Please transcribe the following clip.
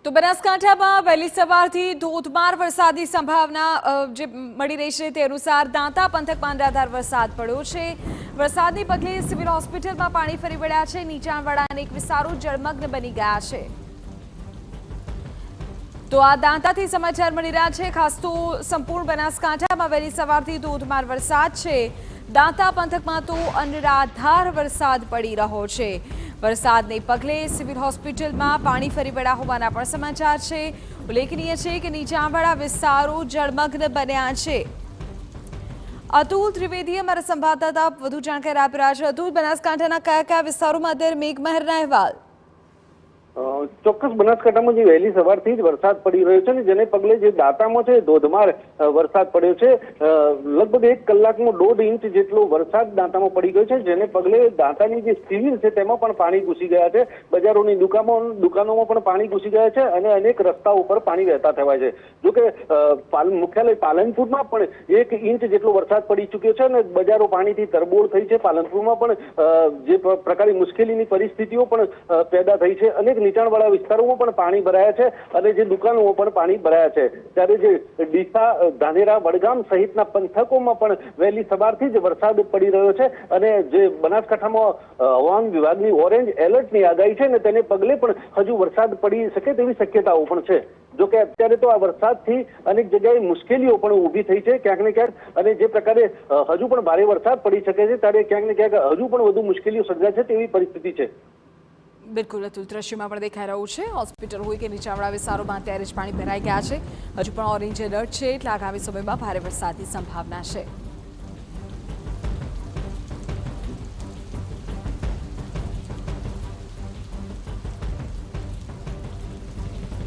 તો બનાસકાંઠામાં વહેલી સવારથી ધોધમાર વરસાદની સંભાવના જે મળી રહી છે તે અનુસાર દાંતા પંથકમાં અનરાધાર વરસાદ પડ્યો છે। વરસાદને પગલે સિવિલ હોસ્પિટલમાં પાણી ફરી વળ્યા છે। નીચાણવાળા અનેક વિસ્તારો જળમગ્ન બની ગયા છે। તો આ દાંતાથી સમાચાર મળી રહ્યા છે। ખાસ તો સંપૂર્ણ બનાસકાંઠામાં વહેલી સવારથી ધોધમાર વરસાદ છે। દાંતા પંથકમાં તો અનરાધાર વરસાદ પડી રહ્યો છે। વરસાદને પગલે સિવિલ હોસ્પિટલમાં પાણી ફરી વળ્યા હોવાના પણ સમાચાર છે। ઉલ્લેખનીય છે કે નીચાણવાળા વિસ્તારો જળમગ્ન બન્યા છે। અતુલ ત્રિવેદી અમારા સંવાદદાતા વધુ જાણકારી આપી રહ્યા છે। અતુલ, બનાસકાંઠાના કયા કયા વિસ્તારોમાં અત્યારે મેઘમહેરના અહેવાલ? ચોક્કસ બનાસકાંઠામાં જે વહેલી સવારથી જ વરસાદ પડી રહ્યો છે ને જેને પગલે જે દાંતામાં છે ધોધમાર વરસાદ પડ્યો છે। લગભગ 1 કલાકમાં 1.5 ઇંચ જેટલો વરસાદ દાંતામાં પડી ગયો છે, જેને પગલે દાંતાની જે સિવિલ છે તેમાં પણ પાણી ઘૂસી ગયા છે। બજારોની દુકાનોમાં પણ પાણી ઘૂસી ગયા છે અને અનેક રસ્તા ઉપર પાણી વહેતા થયા છે। જોકે મુખ્યાલય પાલનપુરમાં પણ 1 ઇંચ જેટલો વરસાદ પડી ચૂક્યો છે અને બજારો પાણીથી તરબોળ થઈ છે। પાલનપુરમાં પણ જે પ્રકારની મુશ્કેલીની પરિસ્થિતિઓ પણ પેદા થઈ છે। અનેક નીચાણવાળા વિસ્તારોમાં પણ પાણી ભરાયા છે અને જે દુકાનોમાં પણ પાણી ભરાયા છે। ત્યારે જે ડીસા, ધાનેરા, વડગામ સહિતના પંથકોમાં પણ વહેલી સવારથી જ વરસાદ પડી રહ્યો છે અને જે બનાસકાંઠામાં હવામાન વિભાગની ઓરેન્જ એલર્ટની આગાહી છે ને તેને પગલે પણ હજુ વરસાદ પડી શકે તેવી શક્યતાઓ પણ છે। જોકે અત્યારે તો આ વરસાદથી અનેક જગ્યાએ મુશ્કેલીઓ પણ ઊભી થઈ છે ક્યાંક ને ક્યાંક, અને જે પ્રકારે હજુ પણ ભારે વરસાદ પડી શકે છે ત્યારે ક્યાંક ને ક્યાંક હજુ પણ વધુ મુશ્કેલીઓ સર્જાય છે તેવી પરિસ્થિતિ છે। બિલકુલ અતુલ, દ્રશ્યમાં પણ દેખાઈ રહ્યું છે હોસ્પિટલ હોય કે નીચાણવાળા વિસ્તારોમાં અત્યારે જ પાણી ભરાઈ ગયા છે। હજુ પણ ઓરેન્જ એલર્ટ છે એટલે આગામી સમયમાં ભારે વરસાદની સંભાવના છે।